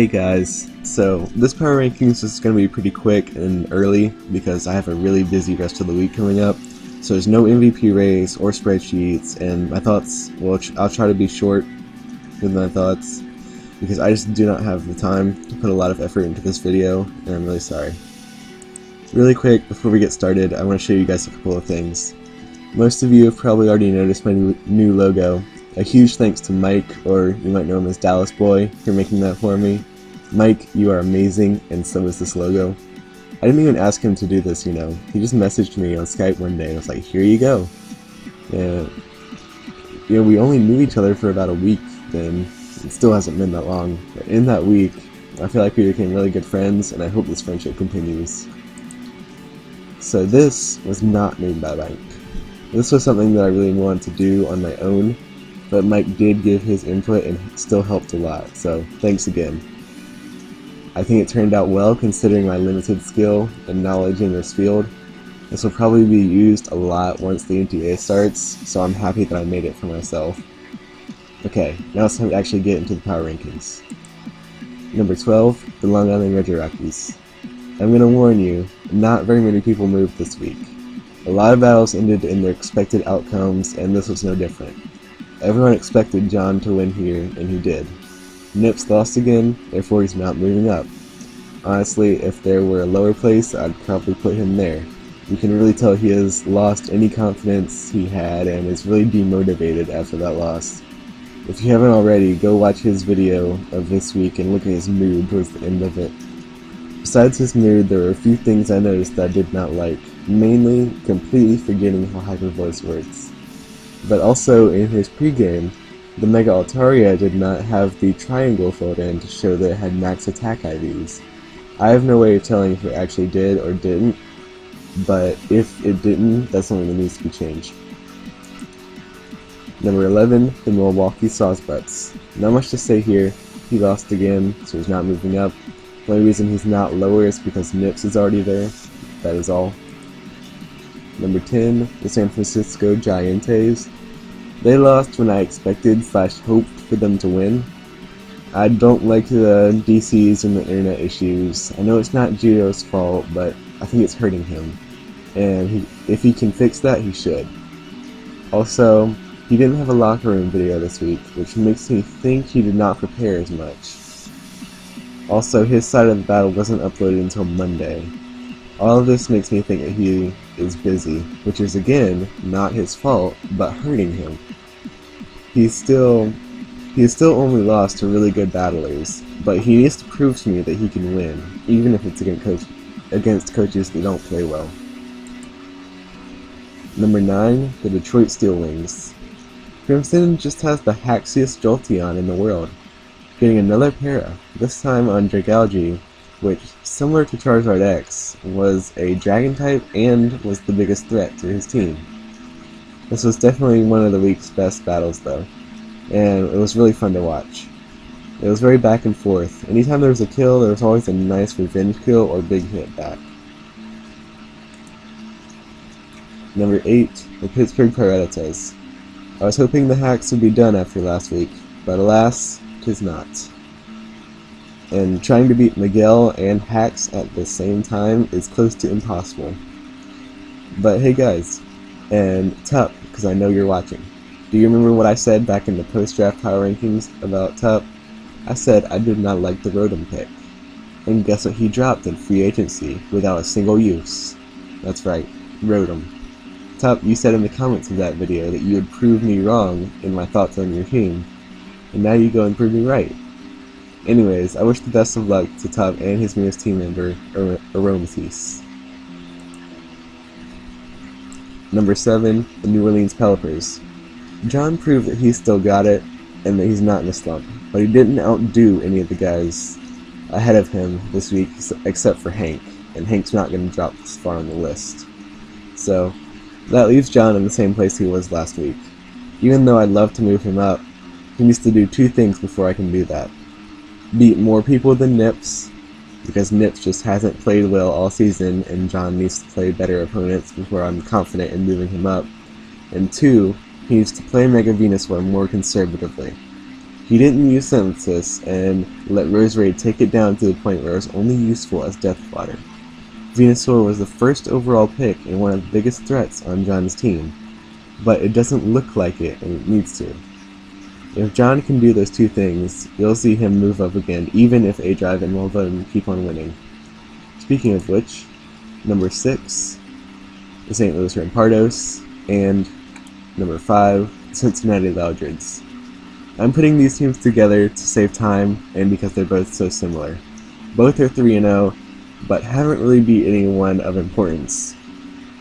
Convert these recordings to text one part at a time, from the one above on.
Hey guys, so this power rankings is going to be pretty quick and early because I have a really busy rest of the week coming up. So there's no MVP race or spreadsheets, and my thoughts, well, I'll try to be short with my thoughts because I just do not have the time to put a lot of effort into this video, and I'm really sorry. Really quick, before we get started, I want to show you guys a couple of things. Most of you have probably already noticed my new logo. A huge thanks to Mike, or you might know him as Dallas Boy, for making that for me. Mike, you are amazing, and so is this logo. I didn't even ask him to do this, you know. He just messaged me on Skype one day and was like, here you go. And, you know, we only knew each other for about a week then. It still hasn't been that long. But in that week, I feel like we became really good friends, and I hope this friendship continues. So this was not made by Mike. This was something that I really wanted to do on my own, but Mike did give his input and still helped a lot, so thanks again. I think it turned out well considering my limited skill and knowledge in this field. This will probably be used a lot once the NTA starts, so I'm happy that I made it for myself. Okay, now it's time to actually get into the power rankings. Number 12, the Long Island Red Rockies. I'm going to warn you, not very many people moved this week. A lot of battles ended in their expected outcomes, and this was no different. Everyone expected John to win here, and he did. Nips lost again, therefore he's not moving up. Honestly, if there were a lower place, I'd probably put him there. You can really tell he has lost any confidence he had and is really demotivated after that loss. If you haven't already, go watch his video of this week and look at his mood towards the end of it. Besides his mood, there were a few things I noticed that I did not like, mainly completely forgetting how Hyper Voice works. But also in his pregame, the Mega Altaria did not have the triangle filled in to show that it had max attack IVs. I have no way of telling if it actually did or didn't, but if it didn't, that's something that needs to be changed. Number 11, the Milwaukee Sawsbutts. Not much to say here. He lost again, so he's not moving up. The only reason he's not lower is because Nips is already there. That is all. Number 10, the San Francisco Giants. They lost when I expected/hoped for them to win. I don't like the DCs and the internet issues. I know it's not Gio's fault, but I think it's hurting him. And if he can fix that, he should. Also, he didn't have a locker room video this week, which makes me think he did not prepare as much. Also, his side of the battle wasn't uploaded until Monday. All of this makes me think that he is busy, which is again, not his fault, but hurting him. He is still only lost to really good battlers, but he needs to prove to me that he can win, even if it's against coaches that don't play well. Number 9, the Detroit Steel Wings. Crimson just has the haxiest Jolteon in the world, getting another para, this time on Dragalge, which, similar to Charizard X, was a Dragon type and was the biggest threat to his team. This was definitely one of the week's best battles though, and it was really fun to watch. It was very back and forth. Anytime there was a kill, there was always a nice revenge kill or big hit back. Number 8, the Pittsburgh Piratas. I was hoping the hacks would be done after last week, but alas, 'tis not. And trying to beat Miguel and Hacks at the same time is close to impossible. But hey guys, and Tup, because I know you're watching. Do you remember what I said back in the post-draft power rankings about Tup? I said I did not like the Rotom pick. And guess what he dropped in free agency without a single use? That's right, Rotom. Tup, you said in the comments of that video that you would prove me wrong in my thoughts on your team. And now you go and prove me right. Anyways, I wish the best of luck to Tup and his newest team member, Aromatisse. Number 7, the New Orleans Pelipers. John proved that he's still got it, and that he's not in a slump, but he didn't outdo any of the guys ahead of him this week, except for Hank, and Hank's not going to drop this far on the list. So, that leaves John in the same place he was last week. Even though I'd love to move him up, he needs to do 2 things before I can do that. Beat more people than Nips, because Nips just hasn't played well all season and John needs to play better opponents before I'm confident in moving him up. And 2, he needs to play Mega Venusaur more conservatively. He didn't use Synthesis and let Roserade take it down to the point where it was only useful as Death Fodder. Venusaur was the first overall pick and one of the biggest threats on John's team, but it doesn't look like it and it needs to. If John can do those two things, you'll see him move up again, even if A-Drive and Melvin keep on winning. Speaking of which, number 6, the St. Louis Rampardos, and number 5, Cincinnati Loudreds. I'm putting these teams together to save time and because they're both so similar. Both are 3-0, but haven't really beat anyone of importance.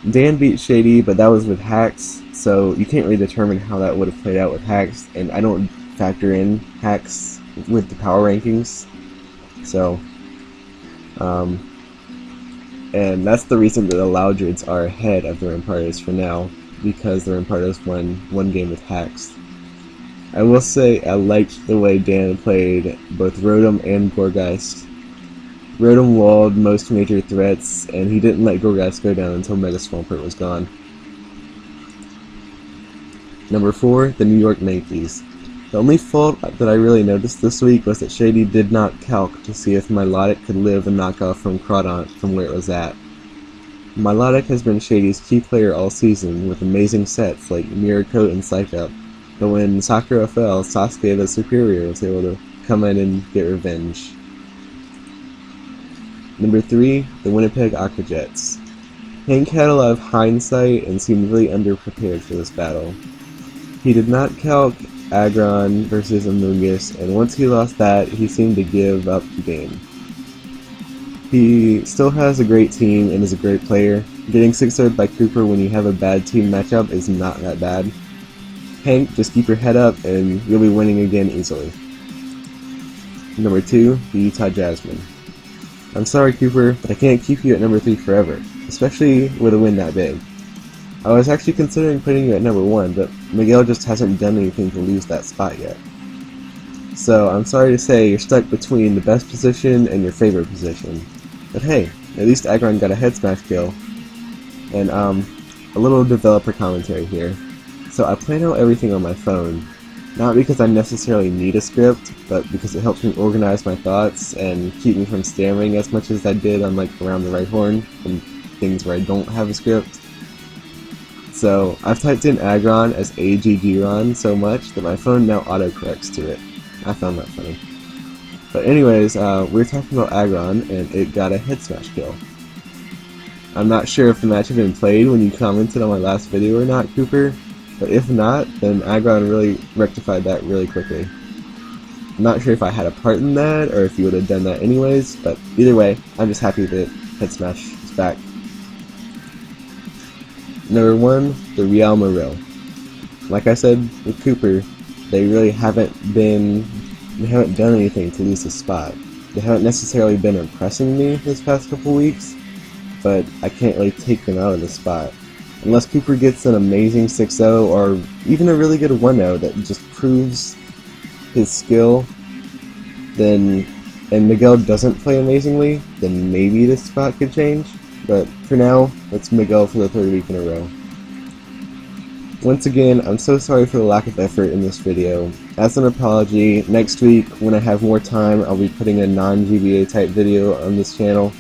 Dan beat Shady, but that was with hacks, so you can't really determine how that would have played out with hacks, and I don't factor in hacks with the power rankings. So, and that's the reason that the Loudreds are ahead of the Rampardos for now, because the Rampardos won one game with hacks. I will say I liked the way Dan played both Rotom and Gourgeist. Rotom walled most major threats, and he didn't let Gourgeist go down until Mega Swampert was gone. Number 4, the New York Yankees. The only fault that I really noticed this week was that Shady did not calc to see if Milotic could live a knockoff from Crawdaunt from where it was at. Milotic has been Shady's key player all season with amazing sets like Mirror Coat and Psych Up, but when Sakura fell, Sasuke the Superior was able to come in and get revenge. Number 3, the Winnipeg Aquajets. Hank had a lot of hindsight and seemed really underprepared for this battle. He did not calc Aggron versus Amoonguss, and once he lost that, he seemed to give up the game. He still has a great team and is a great player. Getting 6-0'd by Cooper when you have a bad team matchup is not that bad. Hank, just keep your head up and you'll be winning again easily. Number 2, the Utah Jasmine. I'm sorry Cooper, but I can't keep you at number 3 forever, especially with a win that big. I was actually considering putting you at number 1, but Miguel just hasn't done anything to lose that spot yet. So I'm sorry to say you're stuck between the best position and your favorite position. But hey, at least Aggron got a head smash kill. And a little developer commentary here. So I plan out everything on my phone, not because I necessarily need a script, but because it helps me organize my thoughts and keep me from stammering as much as I did on like Around the Right Horn and things where I don't have a script. So I've typed in Aggron as AGGron so much that my phone now autocorrects to it. I found that funny. But anyways, we're talking about Aggron and it got a head smash kill. I'm not sure if the match had been played when you commented on my last video or not, Cooper, but if not, then Aggron really rectified that really quickly. I'm not sure if I had a part in that or if you would have done that anyways, but either way, I'm just happy that head smash is back. Number 1, the Real Morel. Like I said with Cooper, they really haven't done anything to lose the spot. They haven't necessarily been impressing me this past couple weeks, but I can't really take them out of the spot. Unless Cooper gets an amazing 6-0 or even a really good 1-0 that just proves his skill, and Miguel doesn't play amazingly, then maybe this spot could change. But for now, it's Miguel for the 3rd week in a row. Once again, I'm so sorry for the lack of effort in this video. As an apology, next week, when I have more time, I'll be putting a non-GBA type video on this channel.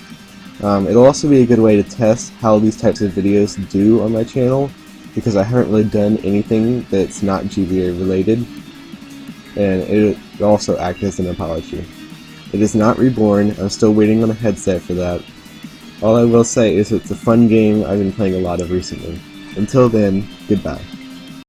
It'll also be a good way to test how these types of videos do on my channel, because I haven't really done anything that's not GBA related, and it'll also act as an apology. It is not Reborn, I'm still waiting on a headset for that. All I will say is it's a fun game I've been playing a lot of recently. Until then, goodbye.